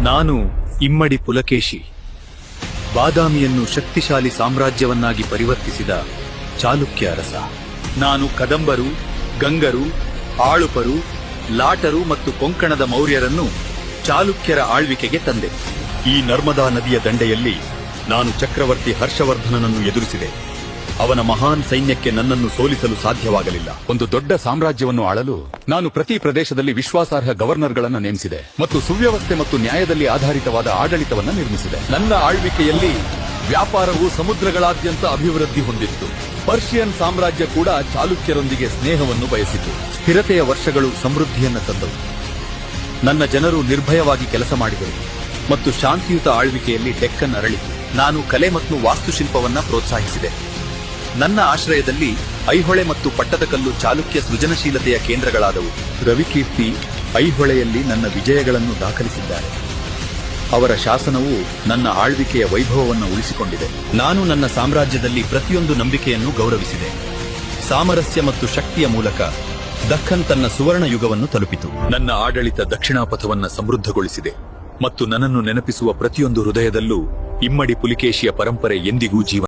ನಾನು ಇಮ್ಮಡಿ ಪುಲಕೇಶಿ, ಬಾದಾಮಿಯನ್ನು ಶಕ್ತಿಶಾಲಿ ಸಾಮ್ರಾಜ್ಯವನ್ನಾಗಿ ಪರಿವರ್ತಿಸಿದ ಚಾಲುಕ್ಯ ಅರಸ. ನಾನು ಕದಂಬರು, ಗಂಗರು, ಆಳುಪರು, ಲಾಟರು ಮತ್ತು ಕೊಂಕಣದ ಮೌರ್ಯರನ್ನು ಚಾಲುಕ್ಯರ ಆಳ್ವಿಕೆಗೆ ತಂದೆ. ಈ ನರ್ಮದಾ ನದಿಯ ದಂಡೆಯಲ್ಲಿ ನಾನು ಚಕ್ರವರ್ತಿ ಹರ್ಷವರ್ಧನನನ್ನು ಎದುರಿಸಿದೆ. ಅವನ ಮಹಾನ್ ಸೈನ್ಯಕ್ಕೆ ನನ್ನನ್ನು ಸೋಲಿಸಲು ಸಾಧ್ಯವಾಗಲಿಲ್ಲ. ಒಂದು ದೊಡ್ಡ ಸಾಮ್ರಾಜ್ಯವನ್ನು ಆಳಲು ನಾನು ಪ್ರತಿ ಪ್ರದೇಶದಲ್ಲಿ ವಿಶ್ವಾಸಾರ್ಹ ಗವರ್ನರ್ಗಳನ್ನು ನೇಮಿಸಿದೆ ಮತ್ತು ಸುವ್ಯವಸ್ಥೆ ಮತ್ತು ನ್ಯಾಯದಲ್ಲಿ ಆಧಾರಿತವಾದ ಆಡಳಿತವನ್ನು ನಿರ್ಮಿಸಿದೆ. ನನ್ನ ಆಳ್ವಿಕೆಯಲ್ಲಿ ವ್ಯಾಪಾರವು ಸಮುದ್ರಗಳಾದ್ಯಂತ ಅಭಿವೃದ್ಧಿ ಹೊಂದಿತ್ತು. ಪರ್ಷಿಯನ್ ಸಾಮ್ರಾಜ್ಯ ಕೂಡ ಚಾಲುಕ್ಯರೊಂದಿಗೆ ಸ್ನೇಹವನ್ನು ಬಯಸಿತು. ಸ್ಥಿರತೆಯ ವರ್ಷಗಳು ಸಮೃದ್ಧಿಯನ್ನು ತಂದವು. ನನ್ನ ಜನರು ನಿರ್ಭಯವಾಗಿ ಕೆಲಸ ಮಾಡಿದರು ಮತ್ತು ಶಾಂತಿಯುತ ಆಳ್ವಿಕೆಯಲ್ಲಿ ಡೆಕ್ಕನ್ ಅರಳಿತು. ನಾನು ಕಲೆ ಮತ್ತು ವಾಸ್ತುಶಿಲ್ಪವನ್ನ ಪ್ರೋತ್ಸಾಹಿಸಿದೆ. ನನ್ನ ಆಶ್ರಯದಲ್ಲಿ ಐಹೊಳೆ ಮತ್ತು ಪಟ್ಟದಕಲ್ಲು ಚಾಲುಕ್ಯ ಸೃಜನಶೀಲತೆಯ ಕೇಂದ್ರಗಳಾದವು. ರವಿಕೀರ್ತಿ ಐಹೊಳೆಯಲ್ಲಿ ನನ್ನ ವಿಜಯಗಳನ್ನು ದಾಖಲಿಸಿದ್ದಾರೆ. ಅವರ ಶಾಸನವು ನನ್ನ ಆಳ್ವಿಕೆಯ ವೈಭವವನ್ನು ಉಳಿಸಿಕೊಂಡಿದೆ. ನಾನು ನನ್ನ ಸಾಮ್ರಾಜ್ಯದಲ್ಲಿ ಪ್ರತಿಯೊಂದು ನಂಬಿಕೆಯನ್ನು ಗೌರವಿಸಿದೆ. ಸಾಮರಸ್ಯ ಮತ್ತು ಶಕ್ತಿಯ ಮೂಲಕ ದಖ್ಖನ್ ತನ್ನ ಸುವರ್ಣ ಯುಗವನ್ನು ತಲುಪಿತು. ನನ್ನ ಆಡಳಿತ ದಕ್ಷಿಣಾಪಥವನ್ನ ಸಮೃದ್ಧಗೊಳಿಸಿದೆ ಮತ್ತು ನನ್ನನ್ನು ನೆನಪಿಸುವ ಪ್ರತಿಯೊಂದು ಹೃದಯದಲ್ಲೂ ಇಮ್ಮಡಿ ಪುಲಿಕೇಶಿಯ ಪರಂಪರೆ ಎಂದಿಗೂ ಜೀವ